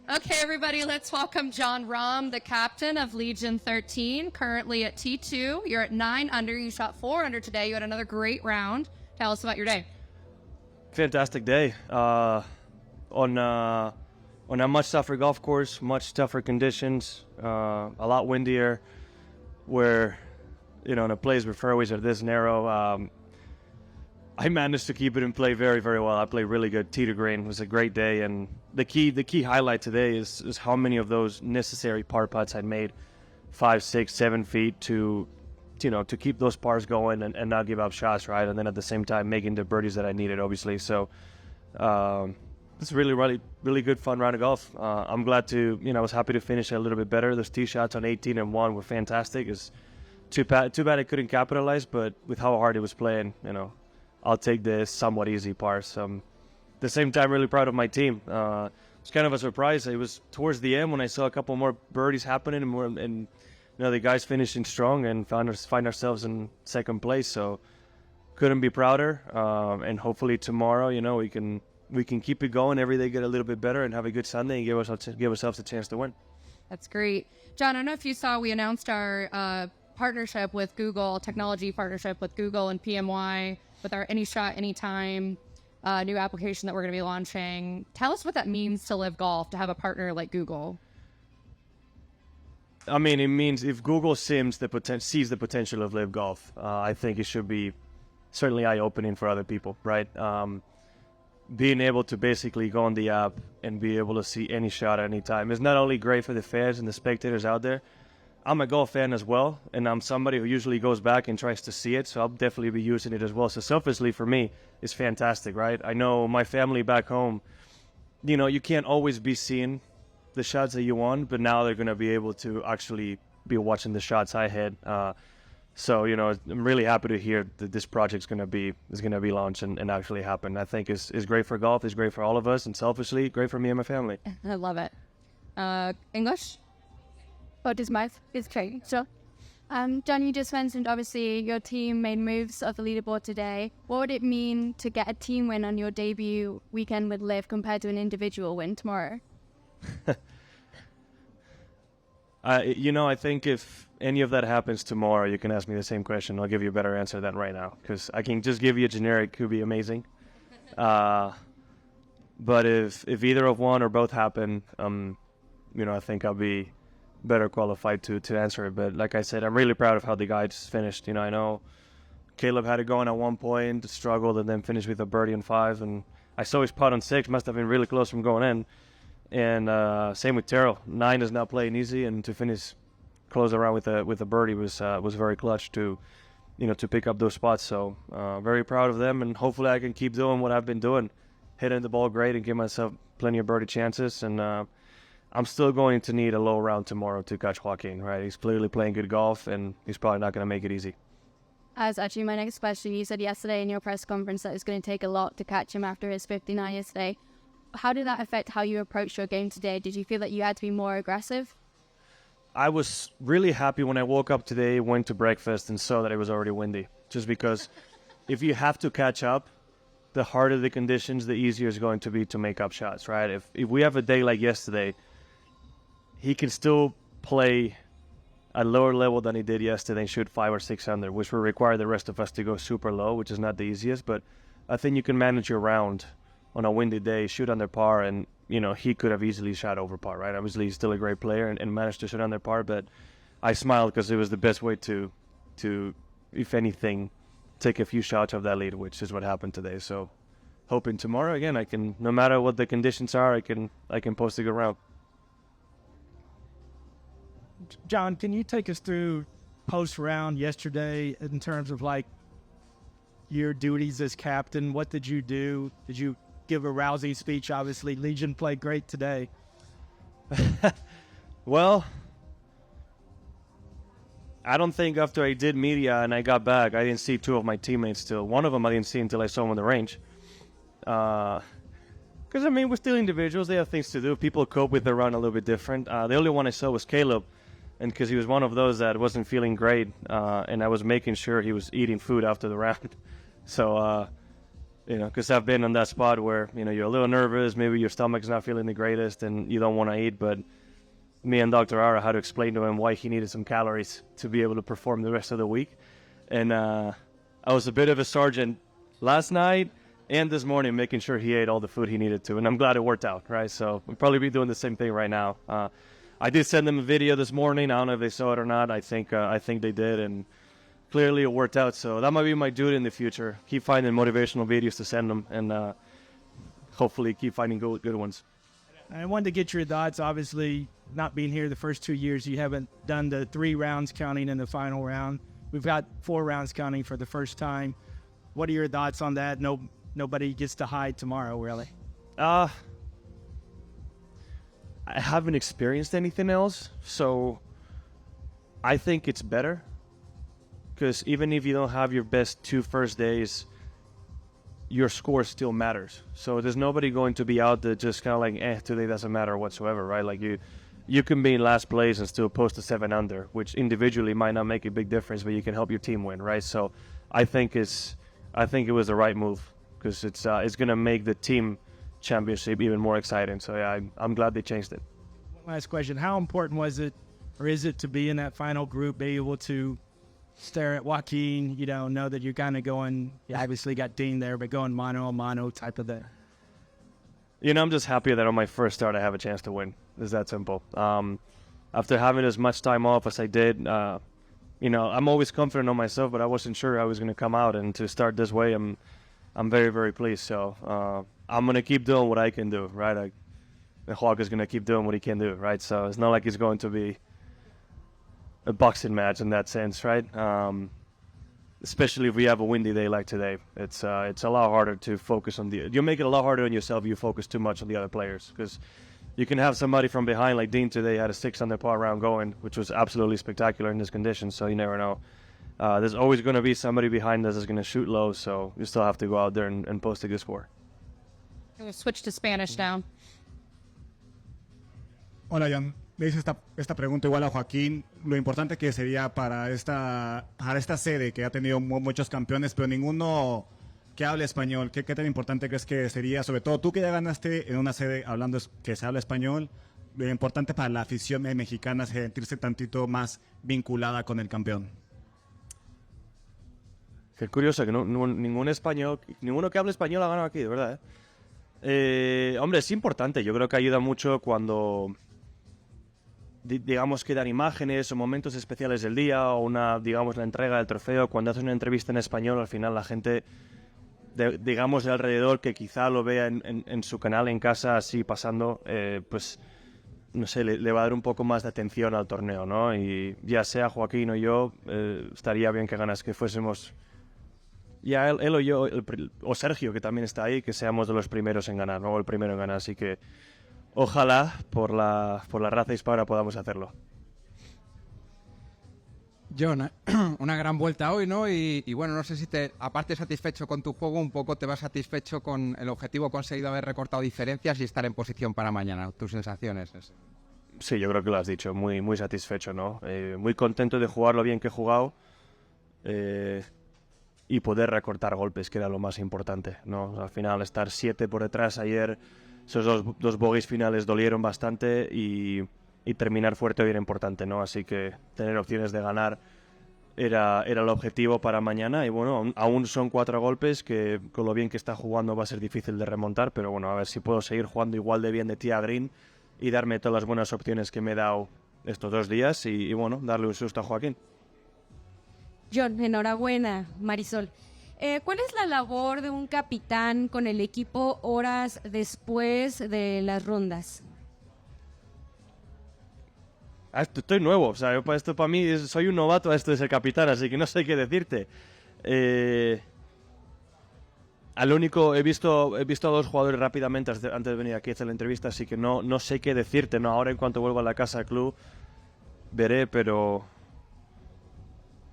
Okay, everybody, let's welcome Jon Rahm, the captain of Legion 13, currently at T2. You're at 9 under. You shot 4 under today. You had another great round. Tell us about your day. Fantastic day. On a much tougher golf course, much tougher conditions, a lot windier, where, in a place where fairways are this narrow, I managed to keep it in play very, very well. I played really good tee to green. It was a great day, and the key highlight today is how many of those necessary par putts I made, 5, 6, 7 feet to keep those pars going and not give up shots, right? And then at the same time making the birdies that I needed, obviously. So it's really, really, really good, fun round of golf. I'm glad to, I was happy to finish a little bit better. Those tee shots on 18 and 1 were fantastic. It's too bad I couldn't capitalize, but with how hard it was playing, I'll take the somewhat easy pars. At the same time, really proud of my team. It's kind of a surprise. It was towards the end when I saw a couple more birdies happening and the guys finishing strong and find ourselves in second place. So couldn't be prouder. And hopefully tomorrow, we can keep it going. Every day get a little bit better and have a good Sunday and give ourselves a chance to win. That's great. Jon, I don't know if you saw, we announced our partnership with Google, technology partnership with Google and PMY with our Any Shot, Anytime new application that we're going to be launching. Tell us what that means to LIV Golf, to have a partner like Google. I mean, it means if Google sees the potential of LIV Golf, I think it should be certainly eye-opening for other people, right? Being able to basically go on the app and be able to see any shot at any time is not only great for the fans and the spectators out there. I'm a golf fan as well, and I'm somebody who usually goes back and tries to see it, so I'll definitely be using it as well. So selfishly for me, it's fantastic, right? I know my family back home, you can't always be seeing the shots that you want, but now they're going to be able to actually be watching the shots I hit. So I'm really happy to hear that this project's going to be launched and actually happen. I think it's great for golf, it's great for all of us, and selfishly, great for me and my family. I love it. English? What is my is great. So, Jon, you just mentioned obviously your team made moves off the leaderboard today. What would it mean to get a team win on your debut weekend with LIV compared to an individual win tomorrow? I think if any of that happens tomorrow, you can ask me the same question. I'll give you a better answer than right now, because I can just give you a generic, could be amazing. But if either of one or both happen, I think I'll be better qualified to answer it. But like I said, I'm really proud of how the guys finished. I know Caleb had it going at one point, struggled, and then finished with a birdie on 5. And I saw his putt on 6, must have been really close from going in. And same with Terrell. 9 is not playing easy, and to finish close around with a birdie was very clutch to pick up those spots. So very proud of them, and hopefully I can keep doing what I've been doing, hitting the ball great and give myself plenty of birdie chances. And I'm still going to need a low round tomorrow to catch Joaquin, right? He's clearly playing good golf, and he's probably not going to make it easy. As actually my next question, you said yesterday in your press conference that it's going to take a lot to catch him after his 59 yesterday. How did that affect how you approached your game today? Did you feel that you had to be more aggressive? I was really happy when I woke up today, went to breakfast, and saw that it was already windy. Just because if you have to catch up, the harder the conditions, the easier it's going to be to make up shots, right? If we have a day like yesterday, he can still play at a lower level than he did yesterday and shoot 5 or 6 under, which will require the rest of us to go super low, which is not the easiest. But I think you can manage your round on a windy day, shoot under par, and he could have easily shot over par, right? Obviously, he's still a great player and managed to shoot under par, but I smiled because it was the best way to, if anything, take a few shots of that lead, which is what happened today. So, hoping tomorrow again, I can, no matter what the conditions are, I can post a good round. Jon, can you take us through post round yesterday in terms of your duties as captain? What did you do? Did you give a rousing speech? Obviously, Legion played great today. Well, I don't think after I did media and I got back, I didn't see 2 of my teammates still. One of them I didn't see until I saw him on the range. Because, we're still individuals. They have things to do. People cope with their run a little bit different. The only one I saw was Caleb, and because he was one of those that wasn't feeling great, and I was making sure he was eating food after the round. So You know, because I've been on that spot where, you know, you're a little nervous, maybe your stomach's not feeling the greatest and you don't want to eat, but me and Dr. Ara had to explain to him why he needed some calories to be able to perform the rest of the week. And I was a bit of a sergeant last night and this morning, making sure he ate all the food he needed to, and I'm glad it worked out, right? So we'll probably be doing the same thing right now. I did send them a video this morning. I don't know if they saw it or not. I think they did, and clearly it worked out. So that might be my duty in the future. Keep finding motivational videos to send them, and hopefully keep finding good ones. I wanted to get your thoughts. Obviously, not being here the first 2 years, you haven't done the 3 rounds counting in the final round. We've got 4 rounds counting for the first time. What are your thoughts on that? Nobody gets to hide tomorrow, really. I haven't experienced anything else, so I think it's better. Because even if you don't have your best 2 first days, your score still matters. So there's nobody going to be out there just kind of like, today doesn't matter whatsoever, right? Like you can be in last place and still post a 7 under, which individually might not make a big difference, but you can help your team win, right? So I think it was the right move, because it's going to make the team championship even more exciting. So yeah, I'm glad they changed it. One last question. How important was it, or is it, to be in that final group, be able to stare at Joaquin, know that you're kind of going, you obviously got Dean there, but going mano a mano type of thing? I'm just happy that on my first start I have a chance to win. It's that simple. After having as much time off as I did, I'm always confident on myself, but I wasn't sure I was going to come out, and to start this way, I'm very, very pleased. So I'm going to keep doing what I can do, right? Joaquin is going to keep doing what he can do, right? So it's not like it's going to be a boxing match in that sense, right? Especially if we have a windy day like today. It's a lot harder to focus on you make it a lot harder on yourself if you focus too much on the other players, because you can have somebody from behind, like Dean today had a 6 under par round going, which was absolutely spectacular in this condition, so you never know. There's always going to be somebody behind us that's going to shoot low, so you still have to go out there and post a good score. We'll switch to Spanish now. Hola, Jon. Le hice esta pregunta igual a Joaquín. Lo importante que sería para esta sede, que ha tenido muchos campeones, pero ninguno que hable español. ¿Qué tan importante crees que sería, sobre todo tú que ya ganaste en una sede hablando que se habla español, lo importante para la afición mexicana sentirse tantito más vinculada con el campeón? Qué curioso que ninguno que hable español ha ganado aquí, de verdad. Hombre, es importante. Yo creo que ayuda mucho cuando, digamos, que dan imágenes o momentos especiales del día, o la entrega del trofeo. Cuando haces una entrevista en español, al final la gente, digamos, de alrededor, que quizá lo vea en su canal en casa así pasando, pues no sé, le va a dar un poco más de atención al torneo, ¿no? Y ya sea Joaquín o yo, estaría bien que fuésemos, ya él o yo, o Sergio, que también está ahí, que seamos de los primeros en ganar, ¿no? O el primero en ganar. Así que ojalá por la raza hispana podamos hacerlo. Jon, una gran vuelta hoy, ¿no? Y bueno, no sé si aparte satisfecho con tu juego, un poco te vas satisfecho con el objetivo conseguido, haber recortado diferencias y estar en posición para mañana. ¿Tus sensaciones? Sí, yo creo que lo has dicho, muy, muy satisfecho, ¿no? Muy contento de jugar lo bien que he jugado, y poder recortar golpes, que era lo más importante, ¿no? Al final, estar 7 por detrás ayer, esos dos bogies finales dolieron bastante, y terminar fuerte hoy era importante, ¿no? Así que tener opciones de ganar era el objetivo para mañana. Y bueno, aún son 4 golpes que, con lo bien que está jugando, va a ser difícil de remontar, pero bueno, a ver si puedo seguir jugando igual de bien de tee a green y darme todas las buenas opciones que me he dado estos 2 días, y bueno, darle un susto a Joaquín. Jon, enhorabuena, Marisol. ¿Cuál es la labor de un capitán con el equipo horas después de las rondas? Estoy nuevo, o sea, esto para mí, soy un novato a esto de ser capitán, así que no sé qué decirte. Al único, he visto a 2 jugadores rápidamente antes de venir aquí a hacer la entrevista, así que no sé qué decirte, ¿no? Ahora, en cuanto vuelva a la casa del club, veré, pero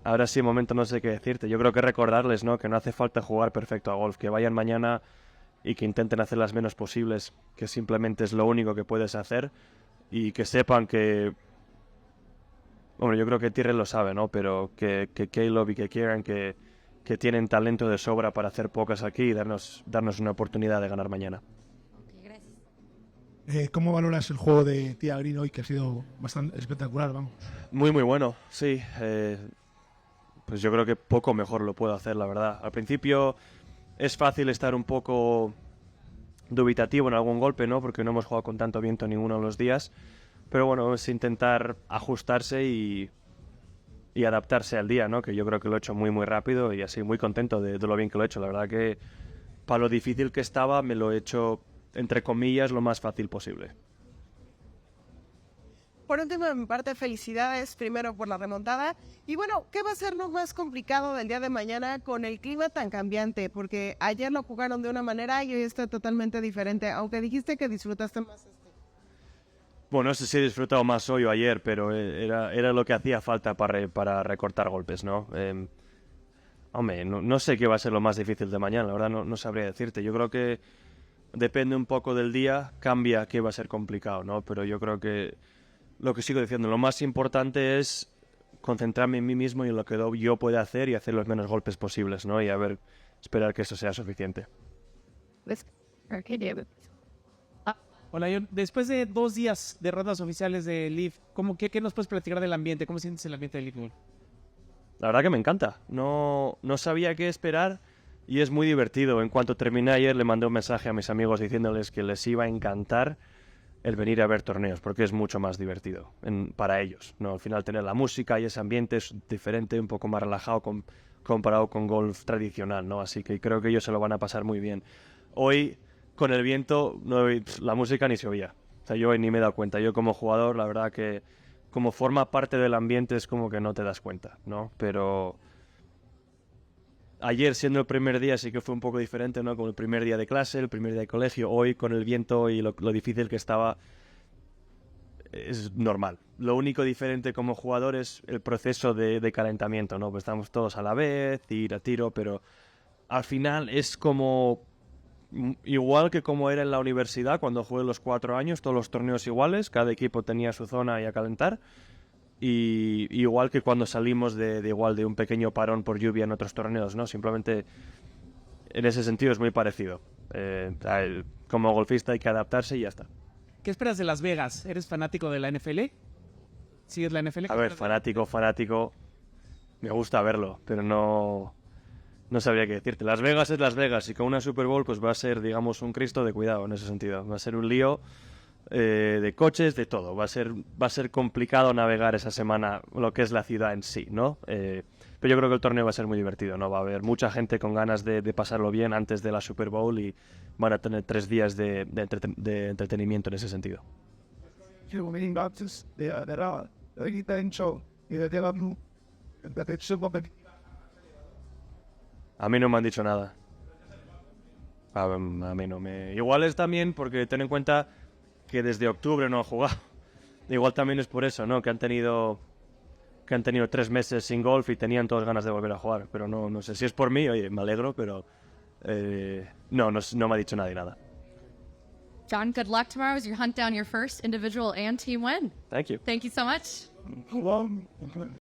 ahora sí, de momento no sé qué decirte. Yo creo que recordarles, ¿no?, que no hace falta jugar perfecto a golf, que vayan mañana y que intenten hacer las menos posibles, que simplemente es lo único que puedes hacer, y que sepan que, hombre, yo creo que Tyrrell lo sabe, ¿no?, pero que Caleb y que Kieran, que que tienen talento de sobra para hacer pocas aquí y darnos una oportunidad de ganar mañana. ¿Cómo valoras el juego de Tía Green hoy, que ha sido bastante espectacular, vamos? Muy, muy bueno, sí. Pues yo creo que poco mejor lo puedo hacer, la verdad. Al principio es fácil estar un poco dubitativo en algún golpe, ¿no? Porque no hemos jugado con tanto viento ninguno de los días. Pero bueno, es intentar ajustarse y adaptarse al día, ¿no? Que yo creo que lo he hecho muy, muy rápido y así muy contento de lo bien que lo he hecho. La verdad que para lo difícil que estaba me lo he hecho, entre comillas, lo más fácil posible. Por último, de mi parte, felicidades primero por la remontada. Y bueno, ¿qué va a ser lo más complicado del día de mañana con el clima tan cambiante? Porque ayer lo jugaron de una manera y hoy está totalmente diferente, aunque dijiste que disfrutaste más Bueno, no sé si he disfrutado más hoy o ayer, pero era lo que hacía falta para recortar golpes, ¿no? Hombre, no sé qué va a ser lo más difícil de mañana, la verdad no sabría decirte. Yo creo que depende un poco del día, cambia qué va a ser complicado, ¿no? Pero yo creo que lo que sigo diciendo, lo más importante es concentrarme en mí mismo y en lo que yo pueda hacer y hacer los menos golpes posibles, ¿no? Y a ver, esperar que eso sea suficiente. Hola, Jon. Después de 2 días de rondas oficiales de LIV, ¿qué nos puedes platicar del ambiente? ¿Cómo sientes el ambiente de LIV Golf? La verdad que me encanta. No sabía qué esperar y es muy divertido. En cuanto terminé ayer le mandé un mensaje a mis amigos diciéndoles que les iba a encantar el venir a ver torneos, porque es mucho más divertido para ellos, ¿no? Al final tener la música y ese ambiente es diferente, un poco más relajado comparado con golf tradicional, ¿no? Así que creo que ellos se lo van a pasar muy bien. Hoy, con el viento, la música ni se oía. O sea, yo hoy ni me he dado cuenta. Yo como jugador, la verdad que como forma parte del ambiente es como que no te das cuenta, ¿no? Pero ayer, siendo el primer día, sí que fue un poco diferente, ¿no? Como el primer día de clase, el primer día de colegio. Hoy, con el viento y lo difícil que estaba, es normal. Lo único diferente como jugador es el proceso de calentamiento, ¿no? Pues estamos todos a la vez, ir a tiro, pero al final es como igual que como era en la universidad cuando jugué los 4 años, todos los torneos iguales, cada equipo tenía su zona y a calentar. Y igual que cuando salimos de un pequeño parón por lluvia en otros torneos, ¿no? Simplemente en ese sentido es muy parecido. Como golfista hay que adaptarse y ya está. ¿Qué esperas de Las Vegas? ¿Eres fanático de la NFL? ¿Sigues la NFL? A ver, fanático, me gusta verlo, pero no sabría qué decirte. Las Vegas es Las Vegas y con una Super Bowl pues va a ser, digamos, un Cristo de cuidado en ese sentido. Va a ser un lío de coches, de todo. Va a ser complicado navegar esa semana lo que es la ciudad en sí, ¿no? Pero yo creo que el torneo va a ser muy divertido, ¿no? Va a haber mucha gente con ganas de pasarlo bien antes de la Super Bowl y van a tener 3 días de entretenimiento en ese sentido. A mí no me han dicho nada. A mí no me... Igual es también porque ten en cuenta que desde octubre no han jugado. Igual también es por eso, ¿no? Que han tenido 3 meses sin golf y tenían todas ganas de volver a jugar. Pero no sé si es por mí, oye, me alegro, pero no me ha dicho nadie nada. Jon, good luck tomorrow as you hunt down your first individual and team win. Thank you. Thank you so much.